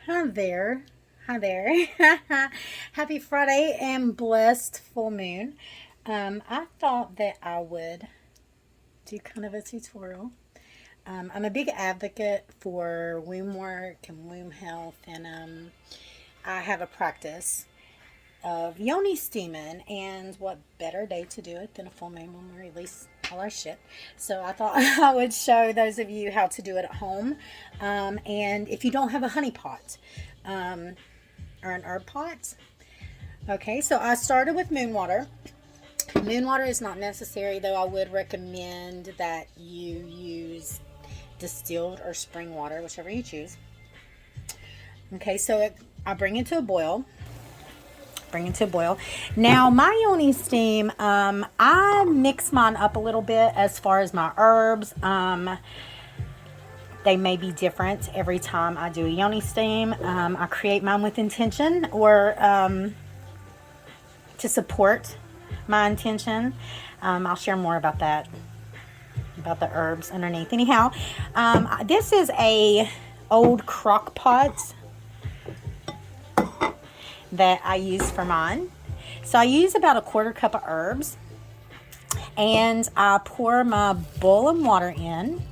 Hi there. Hi there. Happy Friday and blessed full moon. I thought that I would do kind of a tutorial. I'm a big advocate for womb work and womb health, and I have a practice of Yoni Steaming, and what better day to do it than a full moon when we release all our shit. So I thought I would show those of you how to do it at home. And if you don't have a honey pot or an herb pot, okay, so I started with moon water. Moon water is not necessary, though I would recommend that you use distilled or spring water, whichever you choose. Okay, so I bring it to a boil. Now my Yoni Steam, I mix mine up a little bit as far as my herbs. They may be different every time I do a Yoni Steam. I create mine with intention, or to support my intention. I'll share more about that, about the herbs underneath. Anyhow, this is a old crock pot that I use for mine. So I use about a quarter cup of herbs, and I pour my boiling water in.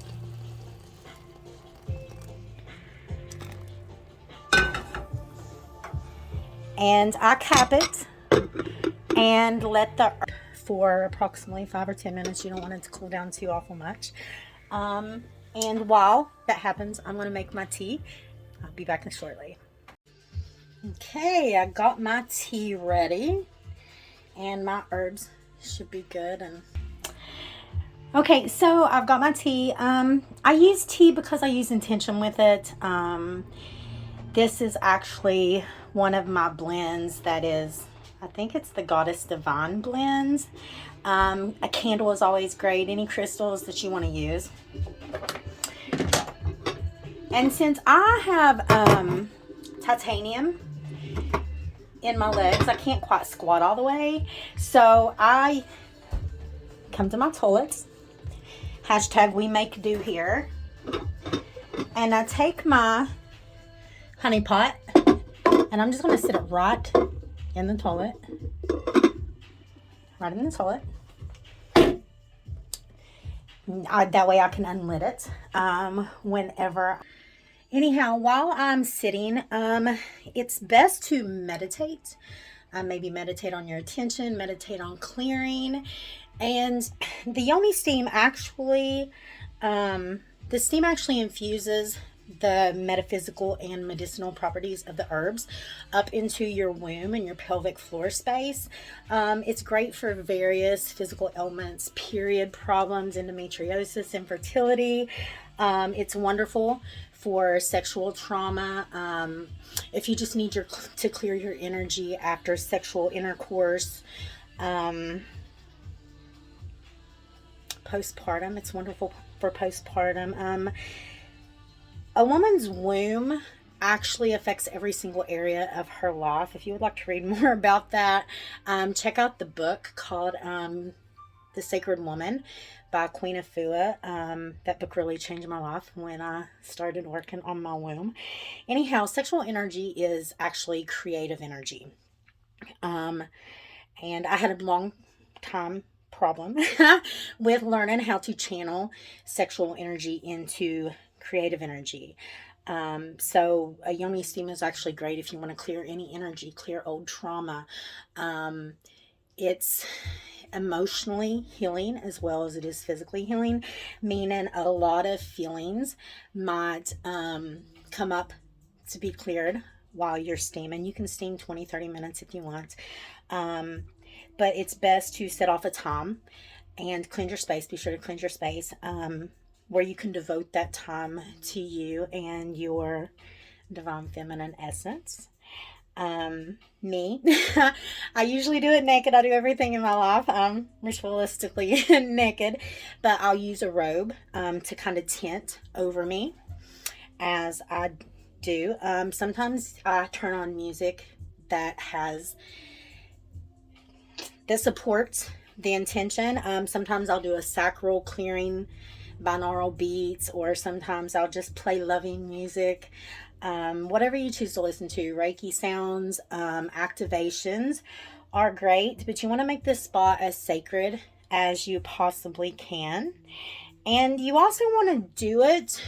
And I cap it and let the for approximately 5 or 10 minutes. You don't want it to cool down too awful much. And while that happens, I'm going to make my tea. I'll be back shortly. Okay, I got my tea ready, and my herbs should be good. And okay, so I've got my tea. I use tea because I use intention with it. This is actually one of my blends that is, I think it's the Goddess Divine blends. A candle is always great. Any crystals that you want to use. And since I have titanium in my legs, I can't quite squat all the way, so I come to my toilets, hashtag we make do here, and I take my honey pot, and I'm just going to sit it right in the toilet, that way I can unlid it whenever. Anyhow, while I'm sitting, it's best to meditate. Maybe meditate on your attention, meditate on clearing. And the Yoni Steam actually, the steam actually infuses the metaphysical and medicinal properties of the herbs up into your womb and your pelvic floor space. It's great for various physical ailments, period problems, endometriosis, infertility. It's wonderful for sexual trauma. If you just need to clear your energy after sexual intercourse, postpartum, it's wonderful for postpartum. A woman's womb actually affects every single area of her life. If you would like to read more about that, check out the book called The Sacred Woman by Queen Afua. That book really changed my life when I started working on my womb. Anyhow, sexual energy is actually creative energy. And I had a long time problem with learning how to channel sexual energy into creative energy. So a Yoni Steam is actually great if you want to clear any energy, clear old trauma. It's emotionally healing as well as it is physically healing, meaning a lot of feelings might come up to be cleared while you're steaming. You can steam 20-30 minutes if you want, but it's best to set off a time and cleanse your space. Be sure to cleanse your space where you can devote that time to you and your divine feminine essence. Me, I usually do it naked. I do everything in my life ritualistically naked, but I'll use a robe to kind of tent over me as I do. Sometimes I turn on music that supports the intention. Sometimes I'll do a sacral clearing binaural beats, or sometimes I'll just play loving music. whatever you choose to listen to. Reiki sounds, activations are great, but you want to make this spot as sacred as you possibly can. And you also want to do it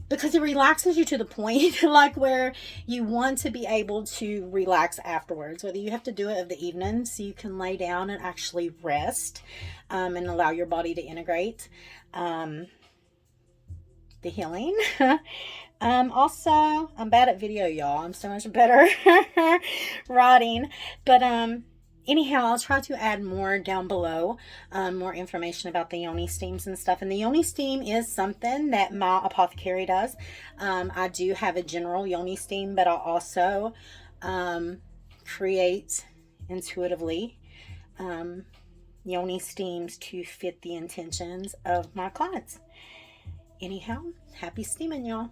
because it relaxes you to the point like where you want to be able to relax afterwards, whether you have to do it of the evening so you can lay down and actually rest, and allow your body to integrate the healing. Also, I'm bad at video, y'all. I'm so much better writing. But anyhow, I'll try to add more down below, more information about the Yoni Steams and stuff. And the Yoni Steam is something that my apothecary does. I do have a general Yoni Steam, but I also create intuitively Yoni Steams to fit the intentions of my clients. Anyhow, happy steaming, y'all.